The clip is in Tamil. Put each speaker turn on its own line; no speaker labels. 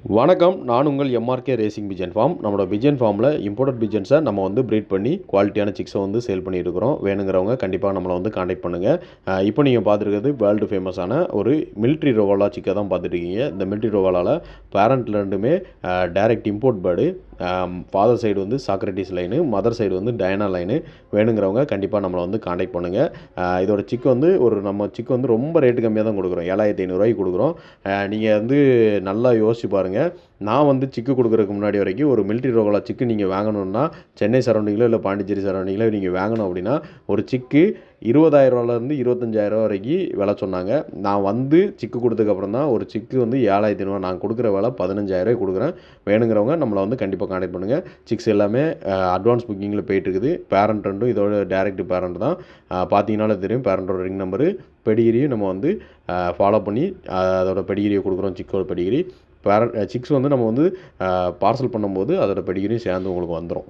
வணக்கம். நான் உங்கள் எம்ஆர்கே ரேசிங் பிஜன் ஃபார்ம். நம்மளோட பிஜன் ஃபார்மில் இம்போர்ட்டட் பிஜன்ஸை நம்ம வந்து ப்ரீட் பண்ணி குவாலிட்டியான சிக்ஸை வந்து சேல் பண்ணியிருக்கிறோம். வேணுங்கிறவங்க கண்டிப்பாக நம்மளை வந்து காண்டாக்ட் பண்ணுங்கள். இப்போ நீங்கள் பார்த்துருக்கிறது வேர்ல்டு ஃபேமஸான ஒரு மிலிட்ரி ரோவாலா சிக்கை தான் பார்த்துட்ருக்கீங்க. இந்த மிலிட்ரி ரோவாலாவில் பேரண்ட் ரெண்டுமே direct import bird. Father side வந்து சாக்ரட்டிஸ் லைனு, மதர் சைடு வந்து டயனா லைனு. வேணுங்கிறவங்க கண்டிப்பாக நம்மளை வந்து காண்டாக்ட் பண்ணுங்கள். இதோட சிக்கு வந்து நம்ம சிக்கு வந்து ரொம்ப ரேட்டு கம்மியாக தான் கொடுக்குறோம். 7500 கொடுக்குறோம். நீங்கள் வந்து நல்லா யோசிச்சு பாருங்கள். நான் வந்து சிக்கு கொடுக்குறதுக்கு முன்னாடி வரைக்கும் ஒரு மிலிட்ரி ரோகலா சிக்கு நீங்கள் வாங்கணுன்னா சென்னை சரௌண்டிங்கில் இல்லை பாண்டிச்சேரி சரௌண்டிங்கில் நீங்கள் வாங்கணும் அப்படின்னா ஒரு சிக்கு 20,000 25,000 வரைக்கும் விலை சொன்னாங்க. நான் வந்து சிக்கு கொடுத்ததுக்கப்புறம் தான் ஒரு சிக்கு வந்து 7,500. நான் கொடுக்குற விலை 15,000 கொடுக்குறேன். வேணுங்கிறவங்க நம்மளை வந்து கண்டிப்பாக காண்டாக்ட் பண்ணுங்கள். சிக்ஸ் எல்லாமே அட்வான்ஸ் புக்கிங்கில் போயிட்டுருக்குது. பேரண்ட் ரெண்டும் இதோட டேரக்ட் பேரண்ட் தான். பார்த்தீங்கன்னாலே தெரியும் பேரண்டோட ரிங் நம்பரு, பெடிகிரியும் நம்ம வந்து ஃபாலோ பண்ணி அதோட பெடிகிரியை கொடுக்குறோம். சிக்கோட பெடிகிரி சிக்ஸ் வந்து நம்ம வந்து பார்சல் பண்ணும்போது அதோட பெடிகிரியும் சேர்ந்து உங்களுக்கு வந்துடும்.